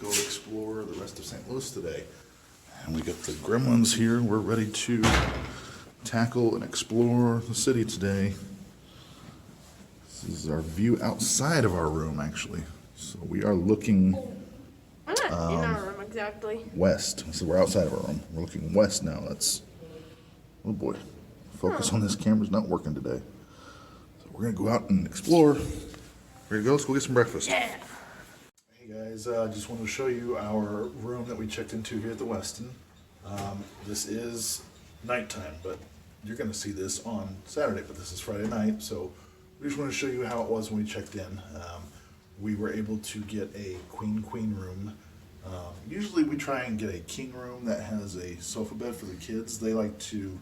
go explore the rest of St. Louis today. And we got the Gremlins here. We're ready to tackle and explore the city today. This is our view outside of our room, actually. So we are looking I'm not in our room exactly. west. So we're outside of our room. We're looking west now. That's, oh boy, focus on this camera's not working today. So we're gonna go out and explore. Ready to go? Let's go get some breakfast. Yeah. Hey guys, just wanted to show you our room that we checked into here at the Westin. This is nighttime, but you're gonna see this on Saturday, but this is Friday night, so we just want to show you how it was when we checked in. We were able to get a queen room. Usually we try and get a king room that has a sofa bed for the kids. They like to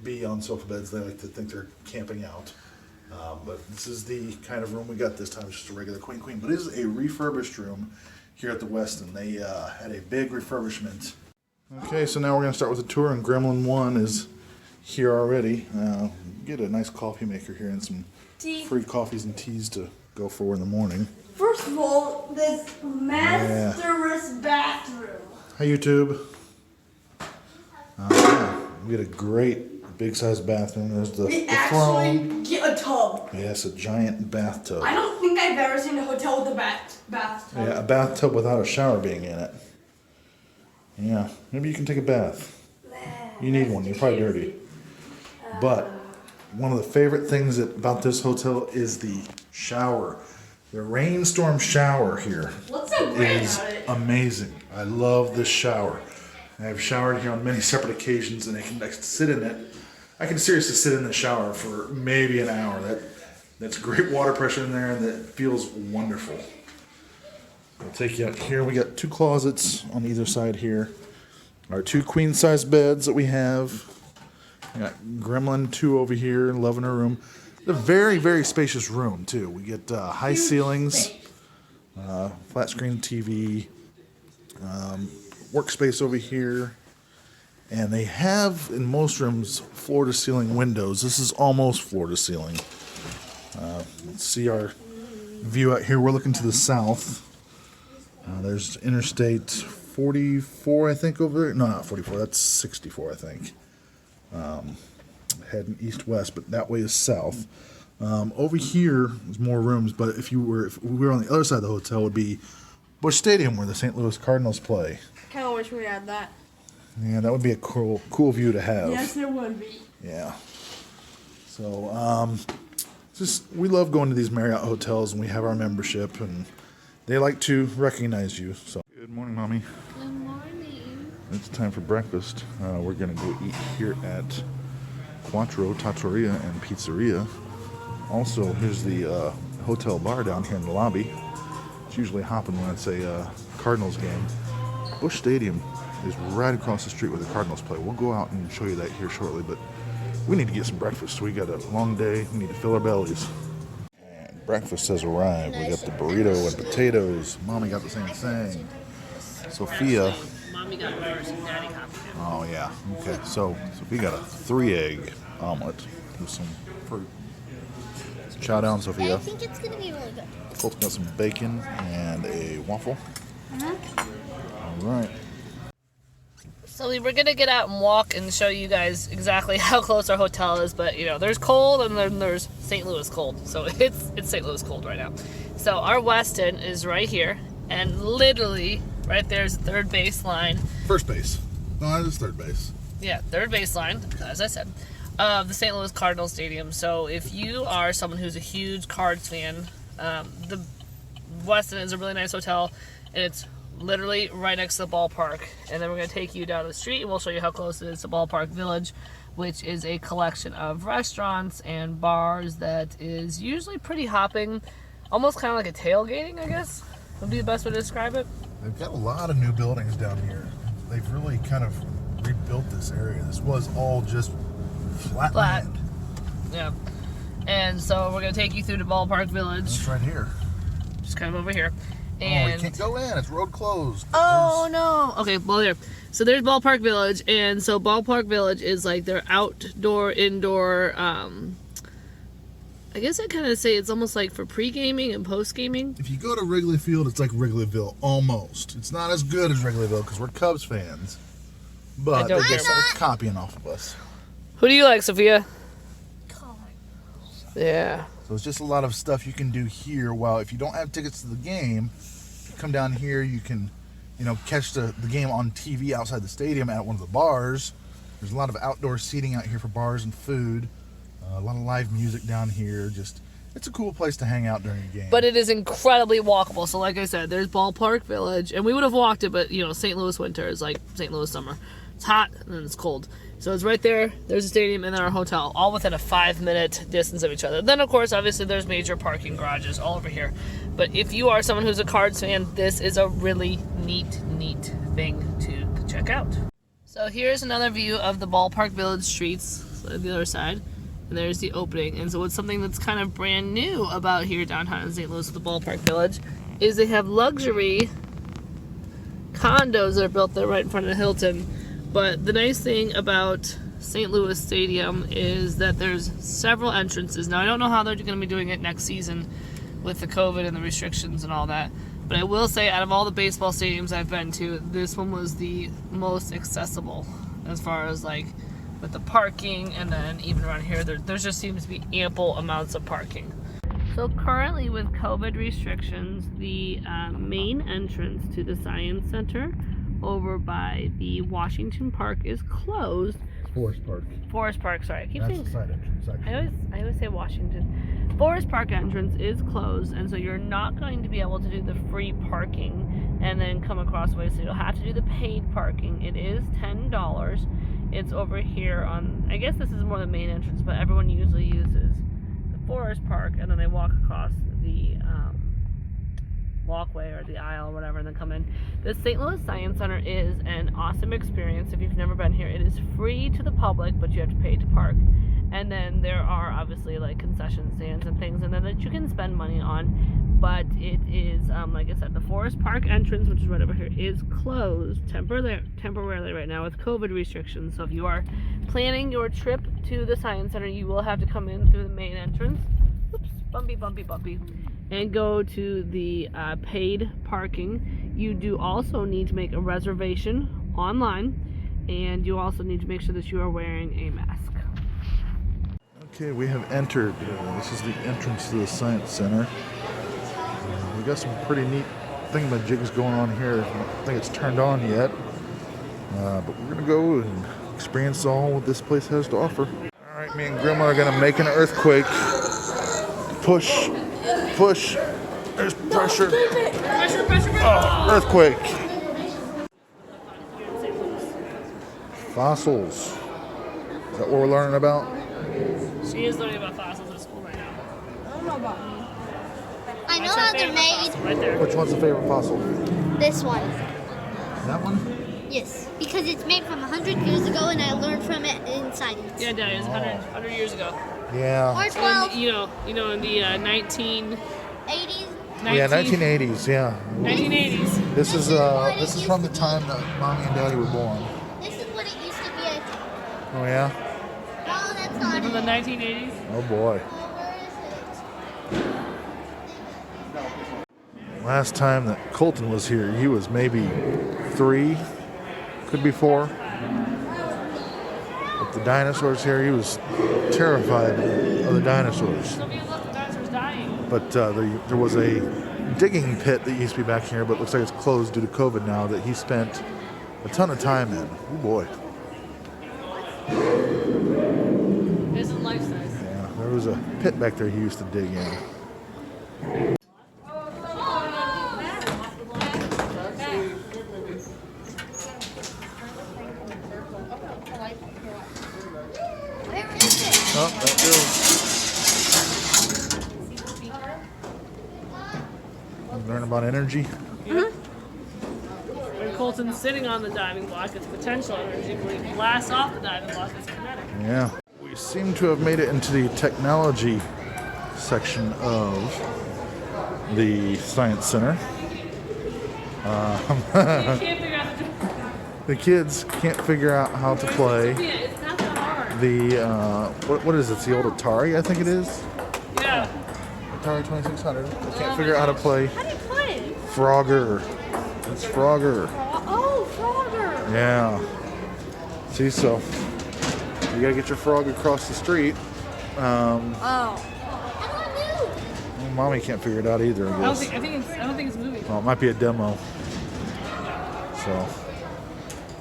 be on sofa beds. They like to think they're camping out. But this is the kind of room we got this time. It's just a regular queen. But it is a refurbished room here at the Westin. They had a big refurbishment. Okay, so now we're going to start with the tour, and Gremlin 1 is here already. Get a nice coffee maker here and some free coffees and teas to go for in the morning. First of all, this masterous bathroom. Hi, YouTube. We had a great big-sized bathroom. There's the throne. Get a tub. Yes, a giant bathtub. I don't think I've ever seen a hotel with a bathtub. Yeah, a bathtub without a shower being in it. Yeah, maybe you can take a bath. You need one. You're probably dirty. But one of the favorite things about this hotel is the shower. The rainstorm shower here is amazing. I love this shower. I've showered here on many separate occasions, and I can sit in it. I can seriously sit in the shower for maybe an hour. That's great water pressure in there, and that feels wonderful. I'll take you out here. We got 2 closets on either side here. Our 2 queen-size beds that we have. We got Gremlin 2 over here, loving her room. It's a very, very spacious room, too. We get high ceilings, flat screen TV, workspace over here. And they have, in most rooms, floor-to-ceiling windows. This is almost floor-to-ceiling. Let's see our view out here. We're looking to the south. There's Interstate 44, I think, over there. No, not 44. That's 64, I think. Heading east-west, but that way is south. Over here is more rooms, but if we were on the other side of the hotel, it would be Busch Stadium, where the St. Louis Cardinals play. I kind of wish we had that. Yeah, that would be a cool view to have. Yes, it would be. Yeah. So, we love going to these Marriott hotels, and we have our membership, and they like to recognize you. So, good morning, Mommy. Good morning. It's time for breakfast. We're gonna go eat here at Quattro Trattoria and Pizzeria. Also, here's the hotel bar down here in the lobby. It's usually hopping when it's a Cardinals game. Busch Stadium is right across the street where the Cardinals play. We'll go out and show you that here shortly, but we need to get some breakfast. We got a long day. We need to fill our bellies. And breakfast has arrived. We got the burrito and potatoes. Mommy got the same thing. Sophia. Mommy got hers and Daddy got hers. Oh, yeah. Okay, so Sophia got a 3-egg omelet with some fruit. Chow down, Sophia. I think it's going to be really good. Colt's got some bacon and a waffle. All right. So we were going to get out and walk and show you guys exactly how close our hotel is, but there's cold and then there's St. Louis cold. So it's St. Louis cold right now. So our Westin is right here, and literally right there's the third baseline. First base. No, that is third base. Yeah, third baseline, as I said, of the St. Louis Cardinals Stadium. So if you are someone who's a huge Cards fan, the Westin is a really nice hotel, and it's literally right next to the ballpark. And then we're going to take you down the street, and we'll show you how close it is to Ballpark Village, which is a collection of restaurants and bars that is usually pretty hopping, almost kind of like a tailgating, I guess would be the best way to describe it. They've got a lot of new buildings down here. They've really kind of rebuilt this area. This was all just flat land. Yeah. And so we're going to take you through to Ballpark Village. It's right here. Just kind of over here. And we can't go in. It's road closed. Oh, no. Okay, well, there. So there's Ballpark Village, and so Ballpark Village is like their outdoor, indoor, I guess I kind of say it's almost like for pre-gaming and post-gaming. If you go to Wrigley Field, it's like Wrigleyville, almost. It's not as good as Wrigleyville because we're Cubs fans. But they're just copying off of us. Who do you like, Sophia? Yeah. So it's just a lot of stuff you can do here. While if you don't have tickets to the game, you come down here, you can, catch the game on TV outside the stadium at one of the bars. There's a lot of outdoor seating out here for bars and food. A lot of live music down here. It's a cool place to hang out during a game. But it is incredibly walkable. So like I said, there's Ballpark Village, and we would have walked it, but St. Louis winter is like St. Louis summer. It's hot and then it's cold. So it's right there. There's a stadium and then our hotel, all within a 5-minute distance of each other. Then of course, obviously, there's major parking garages all over here. But if you are someone who's a Cards fan, this is a really neat thing to check out. So here's another view of the Ballpark Village streets, so the other side. And there's the opening. And so what's something that's kind of brand new about here downtown in St. Louis with the Ballpark Village is they have luxury condos that are built there right in front of the Hilton. But the nice thing about St. Louis Stadium is that there's several entrances. Now I don't know how they're going to be doing it next season with the COVID and the restrictions and all that. But I will say out of all the baseball stadiums I've been to, this one was the most accessible as far as like with the parking, and then even around here there just seems to be ample amounts of parking. So currently with COVID restrictions, the main entrance to the Science Center over by the Washington Park is closed. Forest Park. Forest Park, sorry. I keep That's saying the side entrance, actually. I always say Washington. Forest Park entrance is closed, and so you're not going to be able to do the free parking and then come across the way. So you'll have to do the paid parking. It is $10. It's over here on, I guess this is more the main entrance, but everyone usually uses the Forest Park, and then they walk across the walkway or the aisle or whatever and then come in. The St. Louis Science Center is an awesome experience. If you've never been here, it is free to the public, but you have to pay to park. And then there are obviously like concession stands and things and then that you can spend money on. But it is, like I said, the Forest Park entrance, which is right over here, is closed temporarily right now with COVID restrictions. So if you are planning your trip to the Science Center, you will have to come in through the main entrance. Oops, bumpy. And go to the paid parking. You do also need to make a reservation online, and you also need to make sure that you are wearing a mask. Okay, we have entered. This is the entrance to the Science Center. We got some pretty neat thingamajigs going on here. I don't think it's turned on yet, but we're gonna go and experience all what this place has to offer. All right, me and Grandma are gonna make an earthquake. Push. There's pressure. Pressure. Oh, earthquake. Fossils. Is that what we're learning about? She is learning about fossils at school right now. I don't know about me. I know how they're made. Right there. Which one's the favorite fossil? This one. That one? Yes, because it's made from 100 years ago, and I learned from it in science. Yeah, Daddy, it was 100 years ago. Yeah. Or 12. And, you know, in the 1980s. 80s. Yeah, 1980s. Yeah. 1980s. This is from the time that Mommy and Daddy were born. This is what it used to be, I think. Oh yeah. No, that's not From it. the 1980s. Oh boy. Where is it? Last time that Colton was here, he was maybe 3, could be 4. With the dinosaurs here, he was terrified of the dinosaurs. Somebody left the dinosaurs dying. But there was a digging pit that used to be back here, but it looks like it's closed due to COVID now, that he spent a ton of time in. Oh boy. Isn't life size. Yeah, there was a pit back there he used to dig in. Where is it? Oh, that goes. Learn about energy. When Colton's sitting on the diving block, it's potential energy. When he blasts off the diving block, it's kinetic. Yeah. We seem to have made it into the technology section of the Science Center. You can't figure out The kids can't figure out how to play it's not that hard. the, what is it? It's the old Atari, I think it is. Yeah, Atari 2600. I can't figure out how to play How do you play? Frogger. It's Frogger. Oh, Frogger. Yeah. See, so you gotta get your frog across the street. Oh. Well, Mommy can't figure it out either, I guess. I don't think it's moving. Well, it might be a demo. So,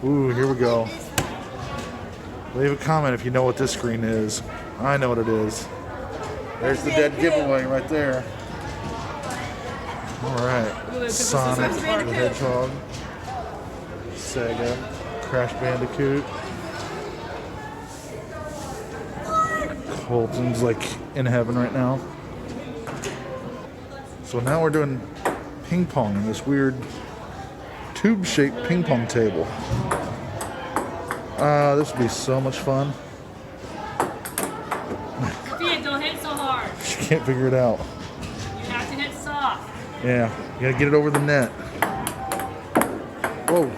ooh, here we go. Leave a comment if you know what this screen is. I know what it is. There's the dead giveaway right there. All right. Sonic the Hedgehog, Sega, Crash Bandicoot. Colton's like in heaven right now. So now we're doing ping pong in this weird tube-shaped ping pong table. This would be so much fun. Sophia, don't hit so hard. She can't figure it out. You have to hit soft. Yeah, you gotta get it over the net. Whoa.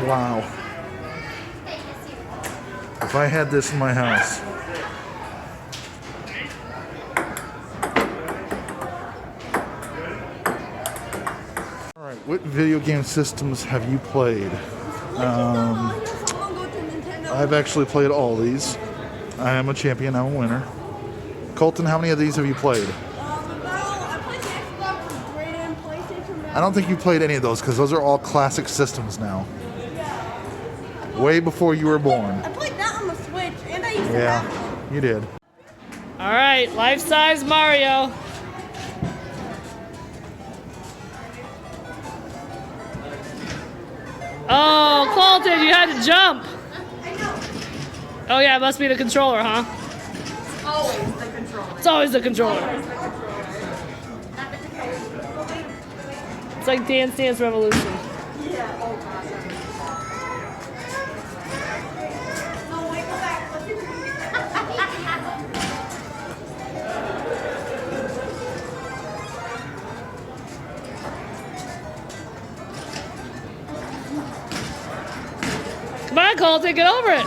Wow. If I had this in my house. All right, what video game systems have you played? I've actually played all these. I am a champion, I'm a winner. Colton, how many of these have you played? I played the Xbox, the Great and PlayStation. I don't think you played any of those because those are all classic systems now. Way before you were born. I played that on the Switch, and I used to have Yeah, you did. All right, life-size Mario. Oh, Colton, you had to jump. I know. Oh yeah, it must be the controller, huh? Always the controller. It's always the controller. It's like Dance Dance Revolution. Yeah, oh gosh. No, wait, go back. Let's see. Come on, Colton, get over it.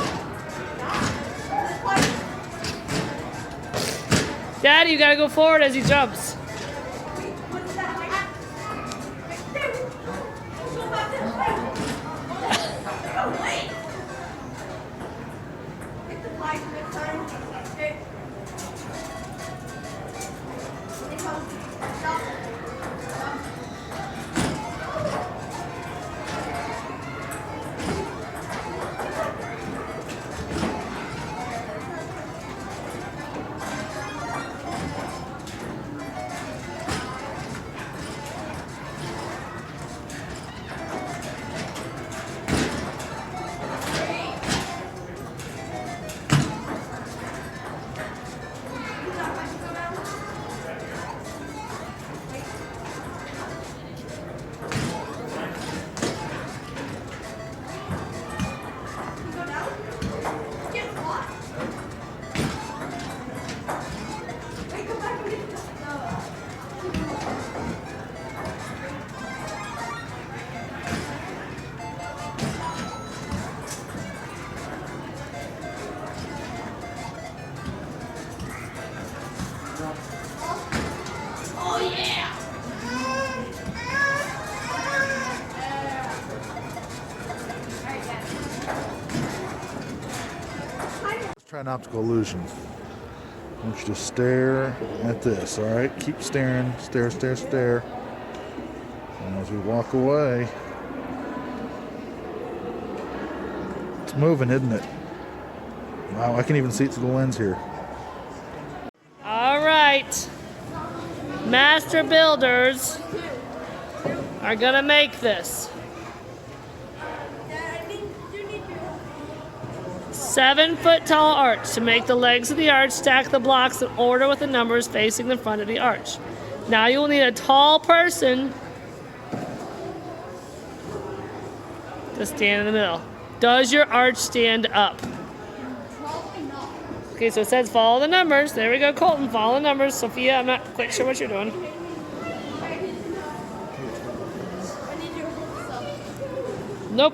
Daddy, you gotta go forward as he jumps. Let's try an optical illusion. I want you to stare at this, all right? Keep staring. Stare, stare, stare. And as we walk away, it's moving, isn't it? Wow, I can even see it through the lens here. All right. Master builders are gonna make this. 7-foot tall arch. To make the legs of the arch, stack the blocks in order with the numbers facing the front of the arch. Now you will need a tall person to stand in the middle. Does your arch stand up? Okay, so it says follow the numbers. There we go, Colton. Follow the numbers. Sophia, I'm not quite sure what you're doing. Nope.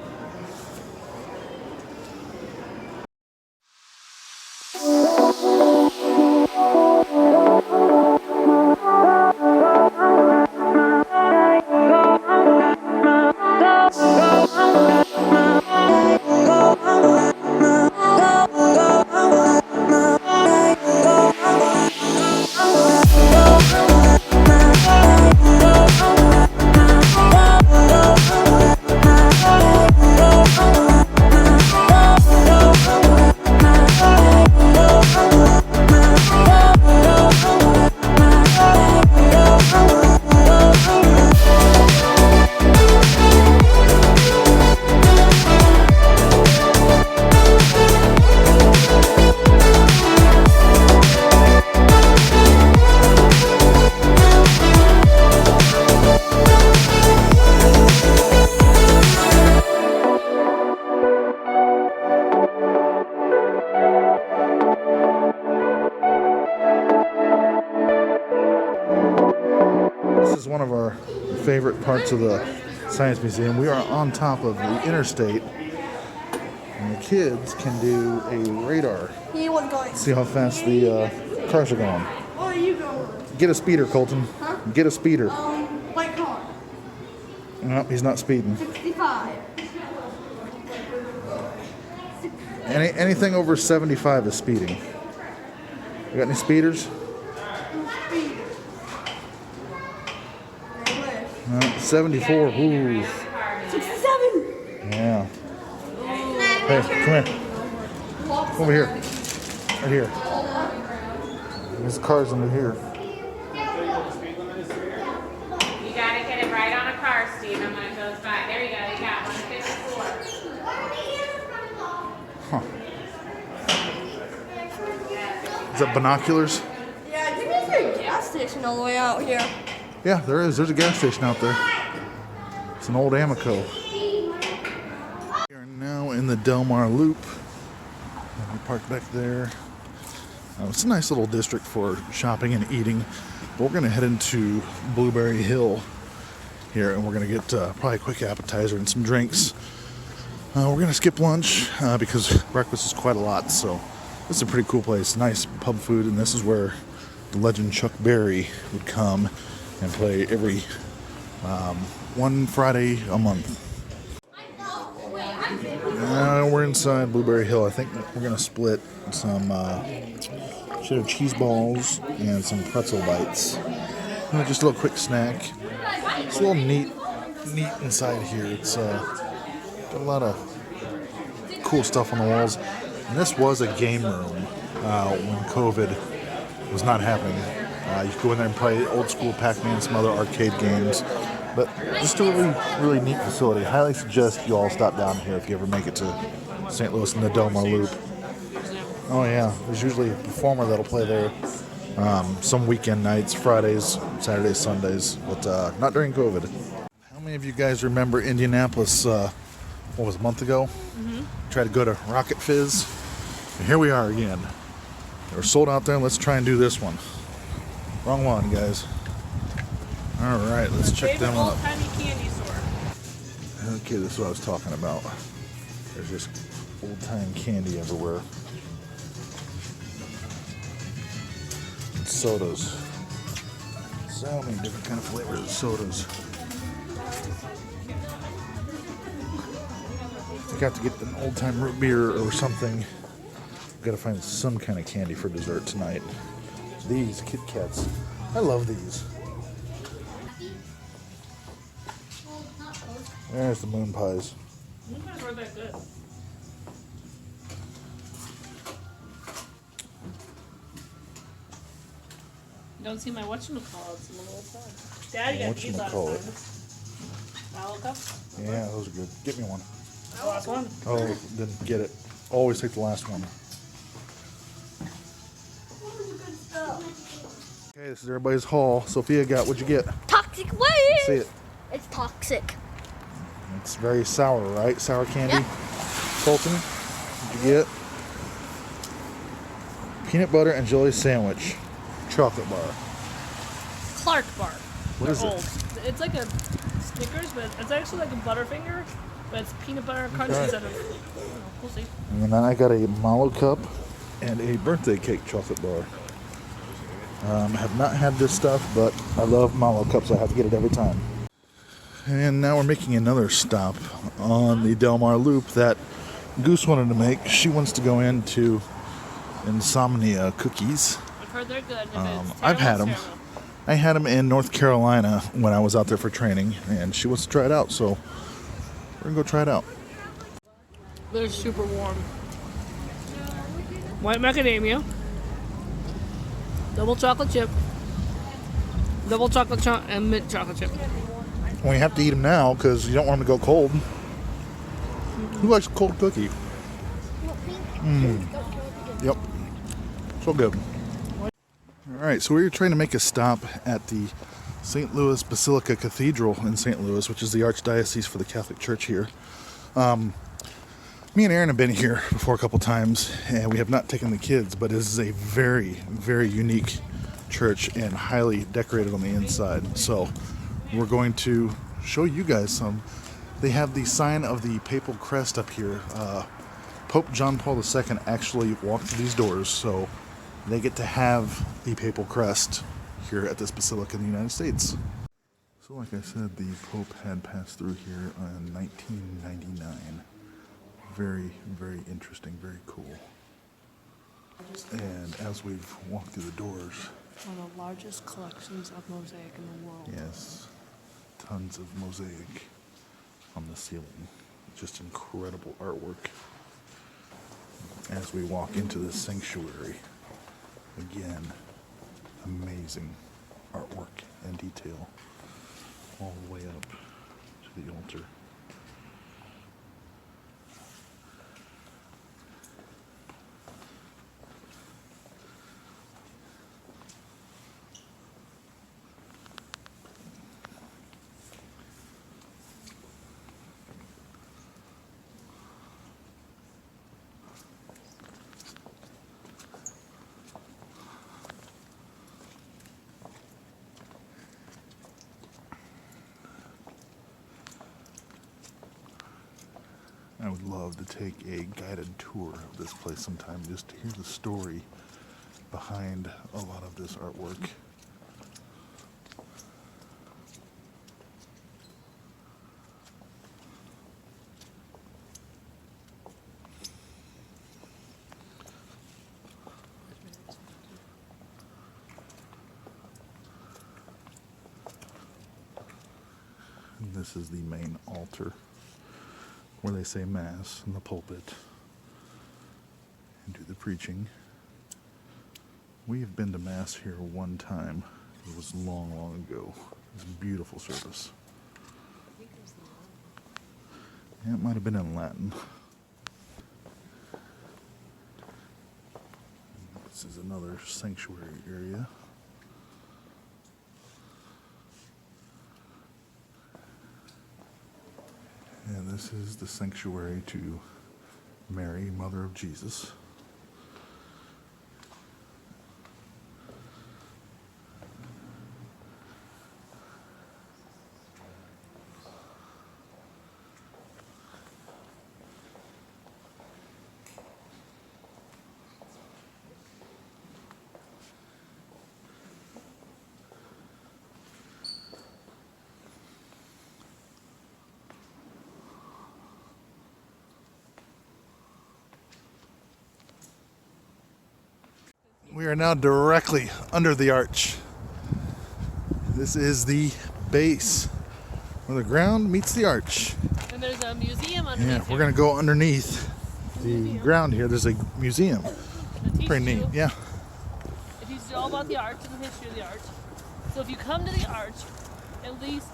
one of our favorite parts of the Science Museum. We are on top of the interstate, and the kids can do a radar. He was going. See how fast the cars are going. Where are you going? Get a speeder, Colton. Huh? Get a speeder. White car. No, he's not speeding. 65. Anything over 75 is speeding. You got any speeders? Speed. 74. Ooh. 67. Yeah. Hey, come here. Over here. Right here. There's cars under here. You gotta get it right on a car, Steve, and when it goes by. There you go, you got 154. Huh. Is that binoculars? Yeah, I think there's a gas station all the way out here. Yeah, there is. There's a gas station out there. It's an old Amoco. We are now in the Del Mar Loop. We parked back there. It's a nice little district for shopping and eating. But we're going to head into Blueberry Hill here, and we're going to get probably a quick appetizer and some drinks. We're going to skip lunch because breakfast is quite a lot. So this is a pretty cool place. Nice pub food, and this is where the legend Chuck Berry would come and play every one Friday a month. Now we're inside Blueberry Hill. I think we're going to split some cheddar cheese balls and some pretzel bites. Just a little quick snack. It's a little neat inside here. It's got a lot of cool stuff on the walls. And this was a game room when COVID was not happening. You could go in there and play old school Pac-Man, some other arcade games. But just a really neat facility. Highly suggest you all stop down here if you ever make it to St. Louis in the Del Mar Loop. Oh yeah, there's usually a performer that'll play there some weekend nights, Fridays, Saturdays, Sundays, but not during COVID. How many of you guys remember Indianapolis, what was it, a month ago? Tried to go to Rocket Fizz, and here we are again. They were sold out there, let's try and do this one. Wrong one, guys. All right, let's check them out. Candy store. Okay, this is what I was talking about. There's just old-time candy everywhere. And sodas. So many different kind of flavors of sodas. I got to get an old-time root beer or something. Got to find some kind of candy for dessert tonight. These Kit Kats. I love these. There's the moon pies. Moon pies weren't that good. You don't see my whatchamacallits in the little side. Daddy got these last time. Mallow cup? Yeah, those are good. Get me one. The last one. Oh, didn't get it. Always take the last one. Okay, this is everybody's haul. Sophia got, what'd you get? Toxic waste. See it. It's toxic. It's very sour, right? Sour candy. Yeah. Colton, what'd you get? Peanut butter and jelly sandwich. Chocolate bar. Clark bar. What They're is it? old. It's like a Snickers, but it's actually like a Butterfinger, but it's peanut butter crunch Okay. instead of. I don't know, we'll see. And then I got a mallow cup and a birthday cake chocolate bar. I have not had this stuff, but I love mallow cups. So I have to get it every time. And now we're making another stop on the Del Mar Loop that Goose wanted to make. She wants to go into Insomnia Cookies. I've heard they're good. And if it's I've had terrible, them. it's terrible. I had them in North Carolina when I was out there for training, and she wants to try it out, so we're gonna go try it out. They're super warm. White macadamia. Double chocolate chip. Double chocolate chunk and mint chocolate chip. Well, you have to eat them now because you don't want them to go cold. Who likes a cold cookie? Yep. So good. All right, so we were trying to make a stop at the St. Louis Basilica Cathedral in St. Louis, which is the Archdiocese for the Catholic Church here. Me and Aaron have been here before a couple times, and we have not taken the kids, but this is a very, very unique church and highly decorated on the inside. So we're going to show you guys some. They have the sign of the papal crest up here. Pope John Paul II actually walked through these doors, so they get to have the papal crest here at this basilica in the United States. So like I said, the Pope had passed through here in 1999. Very, very interesting, very cool. And as we've walked through the doors, One of the largest collections of mosaic in the world. yes, tons of mosaic on the ceiling. Just incredible artwork. As we walk into this sanctuary, again, amazing artwork and detail all the way up to the altar. I would love to take a guided tour of this place sometime just to hear the story behind a lot of this artwork. And this is the main altar, where they say Mass in the pulpit and do the preaching. We have been to Mass here one time. It was long, long ago. It was a beautiful service. Yeah, it might have been in Latin. This is another sanctuary area. And this is the sanctuary to Mary, Mother of Jesus. We are now directly under the arch. This is the base where the ground meets the arch. And there's a museum underneath. Yeah, we're gonna go underneath the ground here. There's a museum. Pretty neat, yeah. It teaches you all about the arch and the history of the arch. So if you come to the arch, at least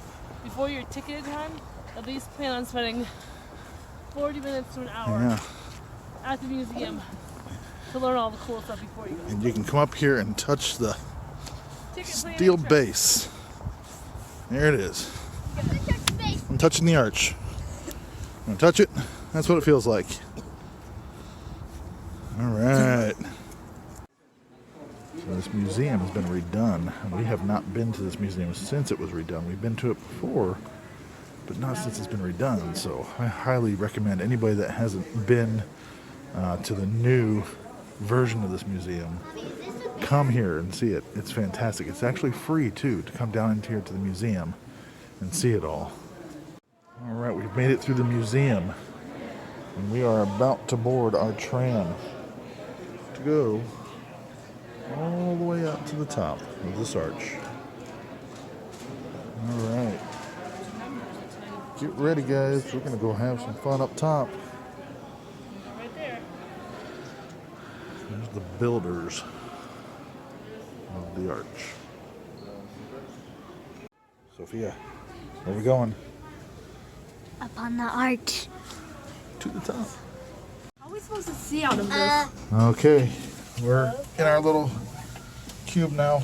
before your ticketed time, at least plan on spending 40 minutes to an hour Yeah. at the museum to learn all the cool stuff before you go. And you can come up here and touch the Ticket plan steel extra. base. There it is. I'm touching the arch. I'm gonna touch it. That's what it feels like. All right. So this museum has been redone. We have not been to this museum since it was redone. We've been to it before, but not since it's been redone. So I highly recommend anybody that hasn't been to the new version of this museum, come here and see it. It's fantastic. It's actually free too to come down into here to the museum and see it all. All right, we've made it through the museum and we are about to board our tram to go all the way up to the top of this arch. All right, get ready guys, we're gonna go have some fun up top. Right there. There's the builders of the arch. Sophia, where are we going? Up on the arch. To the top. How are we supposed to see out of this? Okay, we're in our little cube now.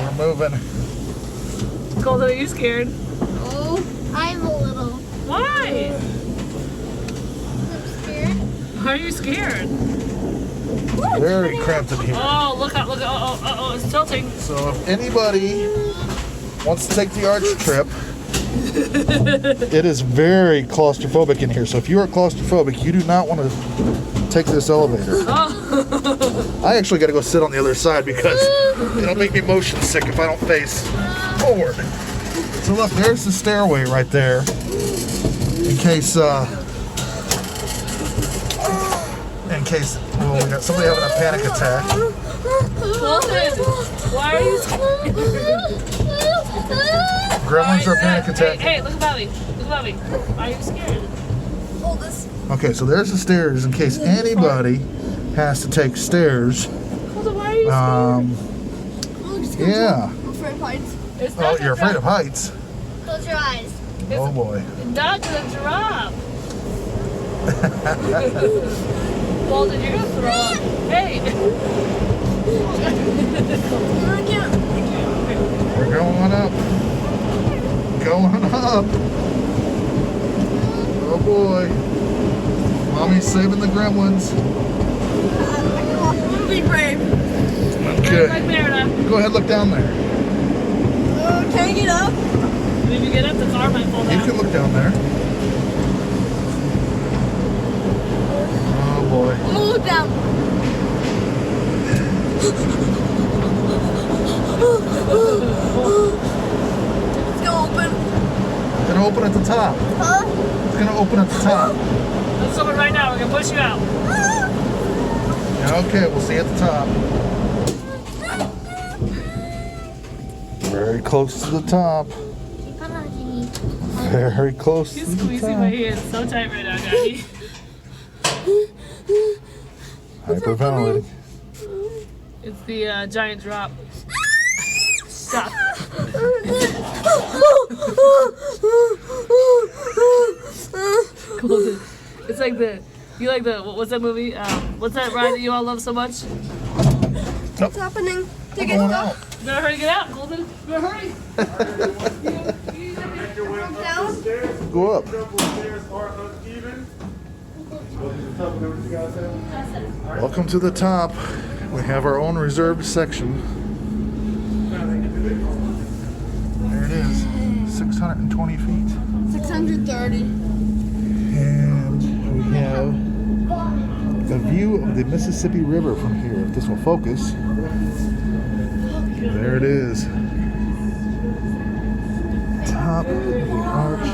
We're moving. Golden, are you scared? Oh, I'm a little. Why? I'm scared. Why are you scared? Very cramped in here. Oh, look out, it's tilting. So if anybody wants to take the arch trip. It is very claustrophobic in here, so if you are claustrophobic, you do not want to take this elevator. I actually got to go sit on the other side because it'll make me motion sick if I don't face forward. So look, there's the stairway right there. In case well, we got somebody having a panic attack. Why are you scared? Gremlins are panic attacking. Hey, look above me. Look above me. Why are you scared? Hold this. Okay, so there's the stairs in case anybody has to take stairs. Colton, why are you scared? Yeah. I'm afraid of heights. It's Oh, not you're gonna afraid of heights? Close your eyes. Oh boy. It's not gonna drop. Colton, you're gonna throw up. Hey. I can't. We're going up. Going up. Oh boy. Mommy's saving the gremlins. I'm gonna be brave. Like Okay. Merida. Go ahead, look down there. Can I get up? If you get up, the car might fall You down. can look down there. Oh boy. I'm gonna look down. It's gonna open. It's gonna open at the top. Huh? It's gonna open at the top. Let's open right now. We're gonna push you out. Yeah, okay, we'll see you at the top. Very close to the top. Keep on hugging me. Very close He's to the squeezing my top. hand so tight right now, Daddy. Hyperventilating. It's the giant drop. Stop. Colton, it's like what's that movie? What's that ride that you all love so much? What's happening? I'm going out. You better hurry to get out, Colton. You better hurry. Down? Go up. Welcome to the top. We have our own reserved section. There it is, 620 feet. 630. And we have a view of the Mississippi River from here, if this will focus. There it is. Top of the arch.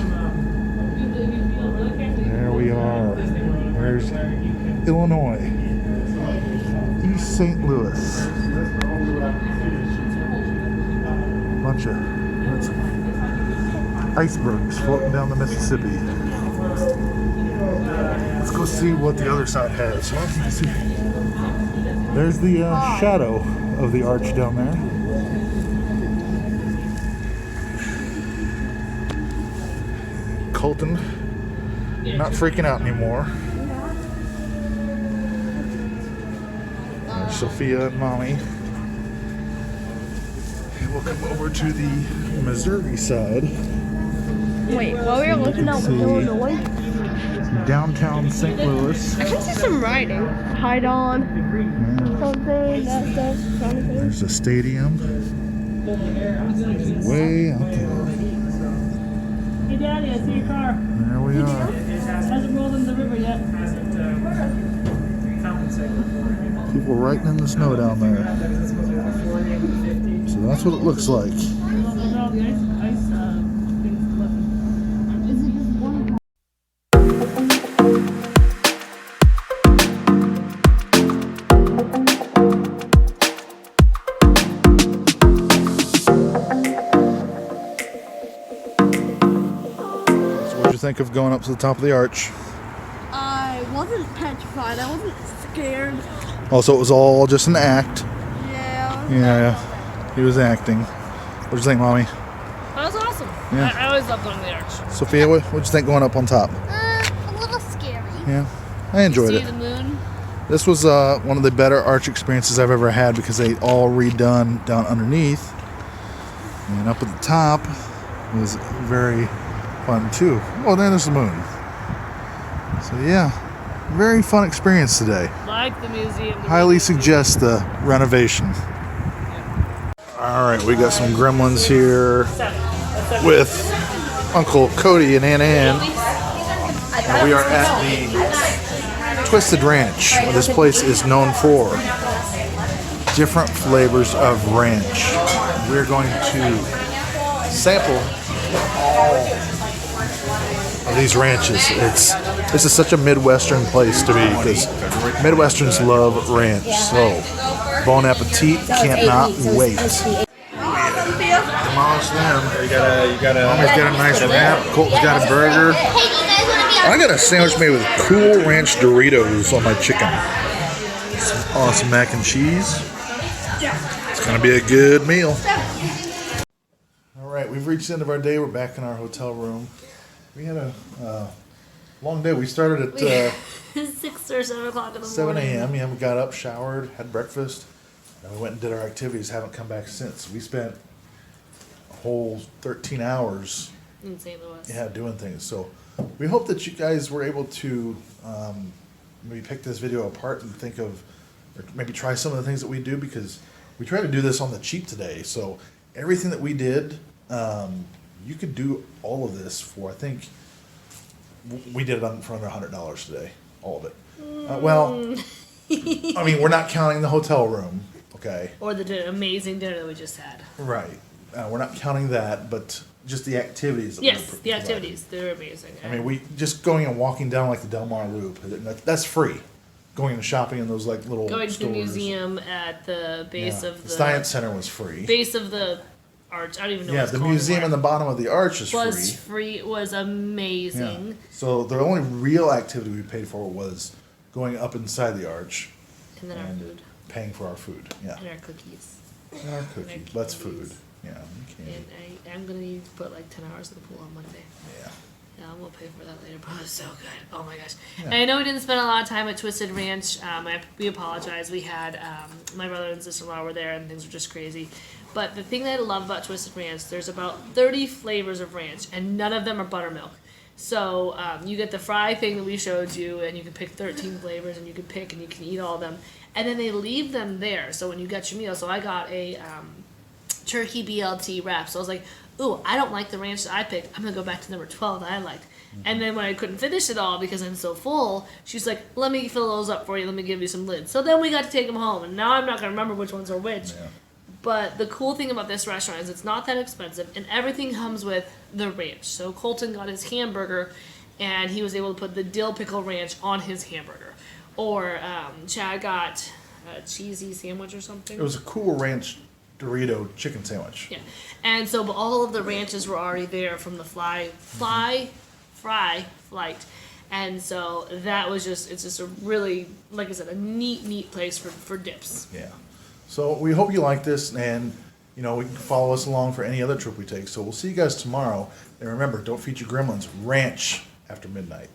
There we are. There's Illinois. East St. Louis. Bunch of icebergs floating down the Mississippi. Let's go see what the other side has. Well, let's see. There's the shadow of the arch down there. Colton, not freaking out anymore. There's Sophia and Mommy. And we'll come over to the Missouri side. Wait, while we were looking at Illinois, Downtown St. Louis. I can see some writing. Hide on. Something, that stuff, something. There's a stadium. Way out there. Hey, Daddy, I see your car. There we are. Hasn't rolled in the river yet. People riding in the snow down there. So that's what it looks like. Look at all the ice things flipping. So what'd you think of going up to the top of the arch? I wasn't petrified. I wasn't scared. Also, it was all just an act. Yeah. Yeah, he was acting. What'd you think, Mommy? That was awesome. Yeah. I always love going to the arch. Sophia, what'd you think going up on top? A little scary. Yeah, I enjoyed See it. the moon. This was one of the better arch experiences I've ever had because they all redone down underneath. And up at the top was very fun too. Oh, there's the moon. So yeah, very fun experience today. Like the museum. Highly suggest the renovation. All right, we got some Gremlins here with Uncle Cody and Aunt Ann. And we are at the Twisted Ranch, where this place is known for different flavors of ranch. We're going to sample all of these ranches. This is such a Midwestern place to be because Midwesterns love ranch. So, bon appetit, cannot wait. Demolish them. You gotta. Mommy's got a nice wrap. Colton's got a burger. Hey, do you guys want to be on? I got a sandwich made with Cool Ranch Doritos on my chicken. Some awesome mac and cheese. It's gonna be a good meal. All right, we've reached the end of our day. We're back in our hotel room. We had a long day. We started at 6 or 7 o'clock in the 7 morning. a.m. Yeah, we got up, showered, had breakfast, and we went and did our activities. Haven't come back since. We spent a whole 13 hours, In St. Louis. yeah, doing things. So we hope that you guys were able to maybe pick this video apart and think of, or maybe try some of the things that we do, because we tried to do this on the cheap today. So everything that we did, you could do all of this for, I think, we did it for under $100 today, all of it. Well, I mean, we're not counting the hotel room, okay? Or the amazing dinner that we just had. Right. We're not counting that, but just the activities. That Yes, we're the providing. activities. They're amazing. I mean, we just going and walking down like the Del Mar Loop, that's free. Going and shopping in those like little Going to stores. the museum at the base Yeah. of The the Science Center was free. base of the arch. I don't even know. Yeah, what it's the called museum in anymore. the bottom of the arch is was free. free. It was amazing. Yeah. So the only real activity we paid for was going up inside the arch And then our and food paying for our food. Yeah, and our cookies. and our cookies. That's food. Yeah, you can. And I'm gonna need to put like 10 hours in the pool on Monday. Yeah. Yeah, I'm gonna pay for that later, but it's so good. Oh my gosh. Yeah. And I know we didn't spend a lot of time at Twisted Ranch. We apologize. We had my brother and sister-in-law were there, and things were just crazy. But the thing that I love about Twisted Ranch, there's about 30 flavors of ranch, and none of them are buttermilk. So you get the fry thing that we showed you, and you can pick 13 flavors, and you can pick and you can eat all of them. And then they leave them there. So when you get your meal, so I got a turkey BLT wrap. So I was like, ooh, I don't like the ranch that I picked. I'm gonna go back to number 12 that I liked. And then when I couldn't finish it all because I'm so full, she's like, let me fill those up for you. Let me give you some lids. So then we got to take them home. And now I'm not gonna remember which ones are which. Yeah. But the cool thing about this restaurant is it's not that expensive, and everything comes with the ranch. So Colton got his hamburger, and he was able to put the dill pickle ranch on his hamburger. Or Chad got a cheesy sandwich or something. It was a Cool Ranch Dorito chicken sandwich. Yeah, and so but all of the ranches were already there from the fry flight, and so that was it's just a really, like I said, a neat place for dips. Yeah. So we hope you like this, and you know, we can follow us along for any other trip we take. So we'll see you guys tomorrow. And remember, don't feed your gremlins. Ranch after midnight.